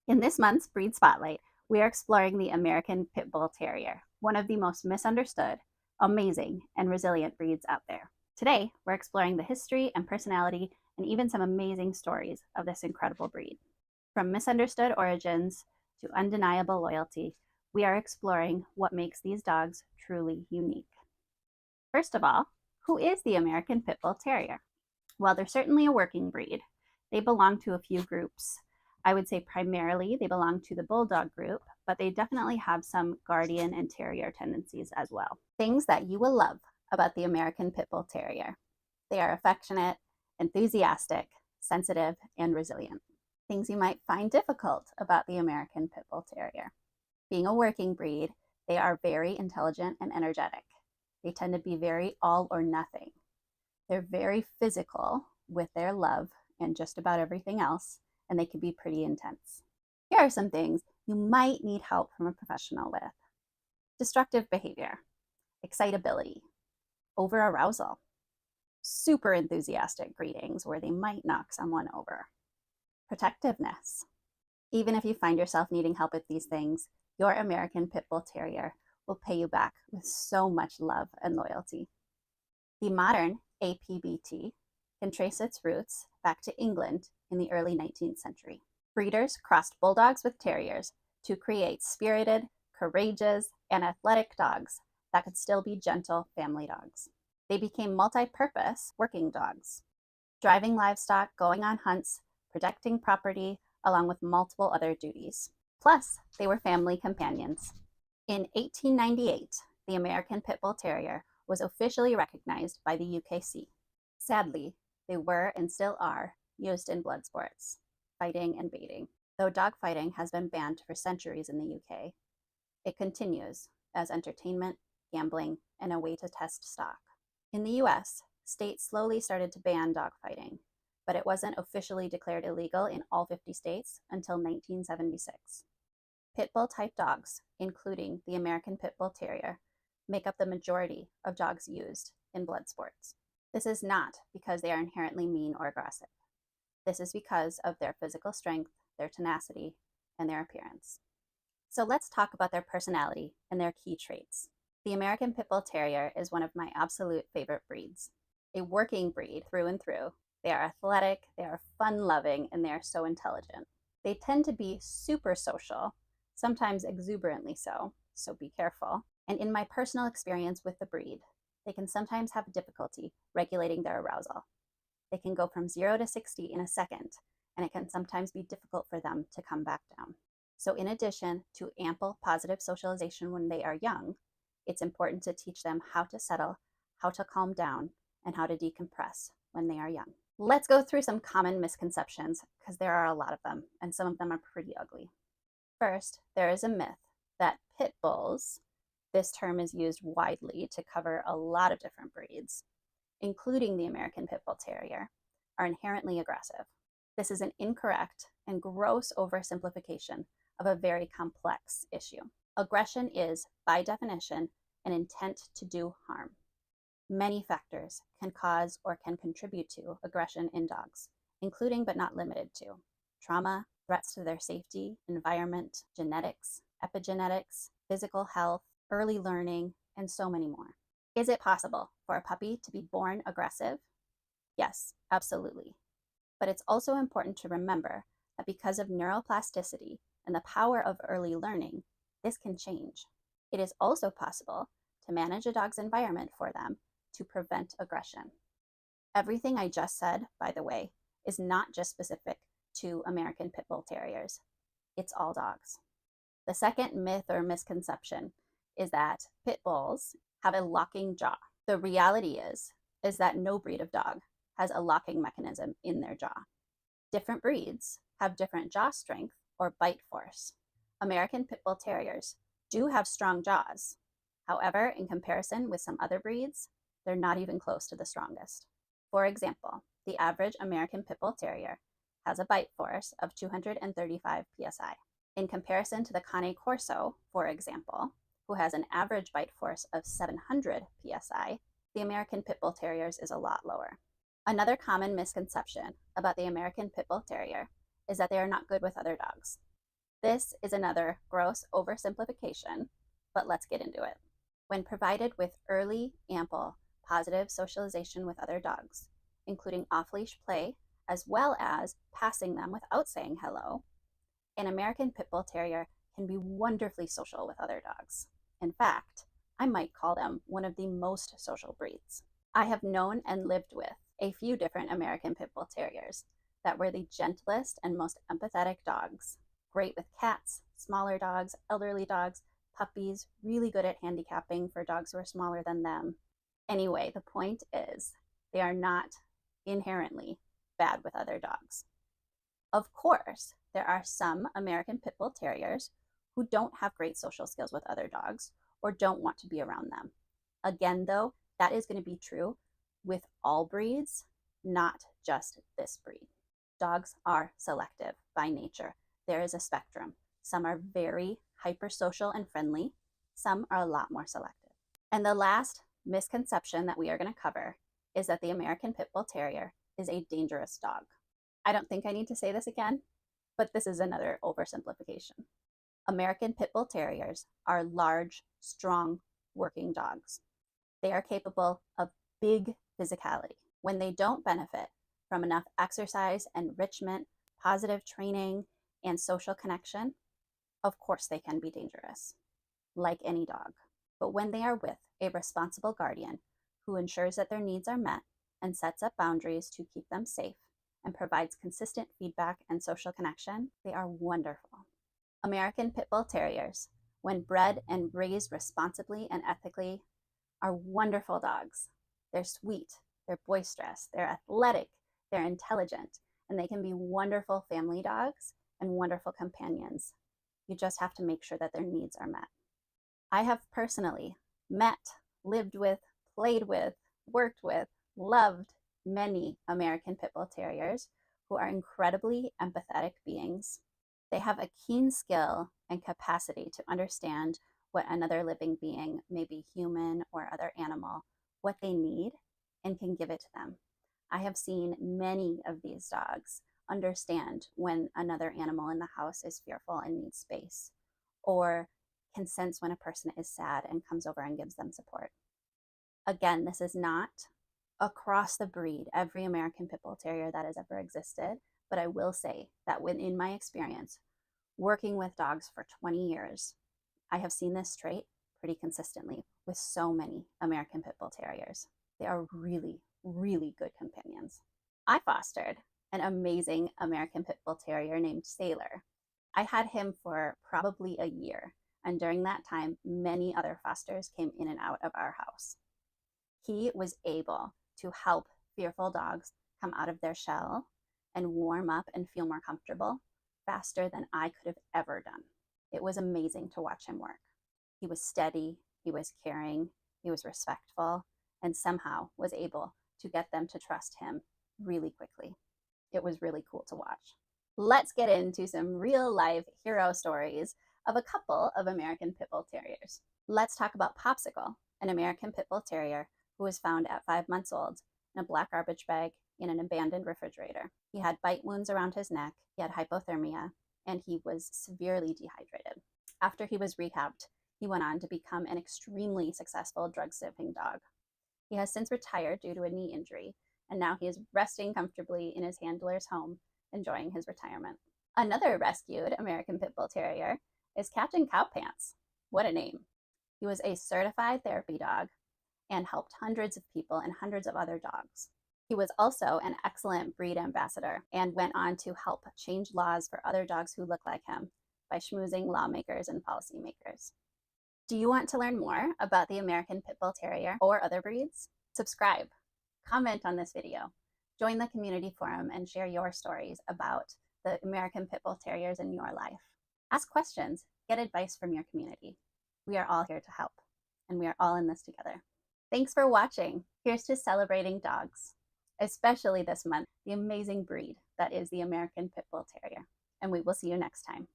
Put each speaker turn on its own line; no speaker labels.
In this month's Breed Spotlight, we are exploring the American Pit Bull Terrier, one of the most misunderstood, amazing, and resilient breeds out there. Today, we're exploring the history and personality and even some amazing stories of this incredible breed. From misunderstood origins to undeniable loyalty, we are exploring what makes these dogs truly unique. First of all, who is the American Pit Bull Terrier? While they're certainly a working breed, they belong to a few groups. I would say primarily they belong to the Bulldog group, but they definitely have some Guardian and Terrier tendencies as well. Things that you will love about the American Pit Bull Terrier. They are affectionate, enthusiastic, sensitive, and resilient. Things you might find difficult about the American Pit Bull Terrier. Being a working breed, they are very intelligent and energetic. They tend to be very all or nothing. They're very physical with their love and just about everything else, and they can be pretty intense. Here are some things you might need help from a professional with. Destructive behavior, excitability, over-arousal, super enthusiastic greetings where they might knock someone over, protectiveness. Even if you find yourself needing help with these things, your American Pit Bull Terrier will pay you back with so much love and loyalty. The modern APBT can trace its roots back to England in the early 19th century. Breeders crossed bulldogs with terriers to create spirited, courageous, and athletic dogs that could still be gentle family dogs. They became multi-purpose working dogs, driving livestock, going on hunts, protecting property, along with multiple other duties. Plus, they were family companions. In 1898, the American Pit Bull Terrier was officially recognized by the UKC. Sadly, they were and still are used in blood sports, fighting and baiting. Though dogfighting has been banned for centuries in the UK, it continues as entertainment, gambling, and a way to test stock. In the US, states slowly started to ban dogfighting, but it wasn't officially declared illegal in all 50 states until 1976. Pit bull type dogs, including the American Pit Bull Terrier, make up the majority of dogs used in blood sports. This is not because they are inherently mean or aggressive. This is because of their physical strength, their tenacity, and their appearance. So let's talk about their personality and their key traits. The American Pit Bull Terrier is one of my absolute favorite breeds. A working breed through and through. They are athletic, they are fun-loving, and they are so intelligent. They tend to be super social, sometimes exuberantly so be careful. And in my personal experience with the breed, they can sometimes have difficulty regulating their arousal. They can go from 0 to 60 in a second, and it can sometimes be difficult for them to come back down. So in addition to ample positive socialization when they are young, it's important to teach them how to settle, how to calm down, and how to decompress when they are young. Let's go through some common misconceptions, because there are a lot of them, and some of them are pretty ugly. First, there is a myth that pit bulls, this term is used widely to cover a lot of different breeds, including the American Pit Bull Terrier, are inherently aggressive. This is an incorrect and gross oversimplification of a very complex issue. Aggression is, by definition, an intent to do harm. Many factors can cause or can contribute to aggression in dogs, including but not limited to trauma, threats to their safety, environment, genetics, epigenetics, physical health, early learning, and so many more. Is it possible for a puppy to be born aggressive? Yes, absolutely. But it's also important to remember that because of neuroplasticity and the power of early learning, this can change. It is also possible to manage a dog's environment for them to prevent aggression. Everything I just said, by the way, is not just specific to American Pit Bull Terriers. It's all dogs. The second myth or misconception is that pit bulls have a locking jaw. The reality is that no breed of dog has a locking mechanism in their jaw. Different breeds have different jaw strength or bite force. American Pit Bull Terriers do have strong jaws. However, in comparison with some other breeds, they're not even close to the strongest. For example, the average American Pit Bull Terrier has a bite force of 235 psi. In comparison to the Cane Corso, for example, who has an average bite force of 700 psi, the American Pit Bull Terriers is a lot lower. Another common misconception about the American Pit Bull Terrier is that they are not good with other dogs. This is another gross oversimplification, but let's get into it. When provided with early, ample, positive socialization with other dogs, including off-leash play, as well as passing them without saying hello, an American Pit Bull Terrier can be wonderfully social with other dogs. In fact, I might call them one of the most social breeds. I have known and lived with a few different American Pit Bull Terriers that were the gentlest and most empathetic dogs. Great with cats, smaller dogs, elderly dogs, puppies, really good at handicapping for dogs who are smaller than them. Anyway, the point is, they are not inherently bad with other dogs. Of course, there are some American Pit Bull Terriers who don't have great social skills with other dogs or don't want to be around them. Again, though, that is going to be true with all breeds, not just this breed. Dogs are selective by nature. There is a spectrum. Some are very hypersocial and friendly. Some are a lot more selective. And the last misconception that we are going to cover is that the American Pit Bull Terrier is a dangerous dog. I don't think I need to say this again, but this is another oversimplification. American Pit Bull Terriers are large, strong, working dogs. They are capable of big physicality. When they don't benefit from enough exercise, enrichment, positive training, and social connection, of course they can be dangerous, like any dog. But when they are with a responsible guardian who ensures that their needs are met and sets up boundaries to keep them safe and provides consistent feedback and social connection, they are wonderful. American Pit Bull Terriers, when bred and raised responsibly and ethically, are wonderful dogs. They're sweet, they're boisterous, they're athletic, they're intelligent, and they can be wonderful family dogs and wonderful companions. You just have to make sure that their needs are met. I have personally met, lived with, played with, worked with, loved many American Pit Bull Terriers who are incredibly empathetic beings. They have a keen skill and capacity to understand what another living being, maybe human or other animal, what they need, and can give it to them. I have seen many of these dogs understand when another animal in the house is fearful and needs space, or can sense when a person is sad and comes over and gives them support. Again, this is not across the breed, every American Pit Bull Terrier that has ever existed, but I will say that in my experience, working with dogs for 20 years, I have seen this trait pretty consistently with so many American Pit Bull Terriers. They are really, really good companions. I fostered an amazing American Pit Bull Terrier named Sailor. I had him for probably a year, and during that time, many other fosters came in and out of our house. He was able to help fearful dogs come out of their shell and warm up and feel more comfortable faster than I could have ever done. It was amazing to watch him work. He was steady, he was caring, he was respectful, and somehow was able to get them to trust him really quickly. It was really cool to watch. Let's get into some real life hero stories of a couple of American Pit Bull Terriers. Let's talk about Popsicle, an American Pit Bull Terrier who was found at 5 months old in a black garbage bag in an abandoned refrigerator. He had bite wounds around his neck, he had hypothermia, and he was severely dehydrated. After he was rehabbed, he went on to become an extremely successful drug-sniffing dog. He has since retired due to a knee injury, and now he is resting comfortably in his handler's home, enjoying his retirement. Another rescued American Pit Bull Terrier is Captain Cowpants. What a name. He was a certified therapy dog and helped hundreds of people and hundreds of other dogs. He was also an excellent breed ambassador and went on to help change laws for other dogs who look like him by schmoozing lawmakers and policymakers. Do you want to learn more about the American Pit Bull Terrier or other breeds? Subscribe, comment on this video, join the community forum and share your stories about the American Pit Bull Terriers in your life. Ask questions, get advice from your community. We are all here to help, and we are all in this together. Thanks for watching. Here's to celebrating dogs, especially this month, the amazing breed that is the American Pit Bull Terrier. And we will see you next time.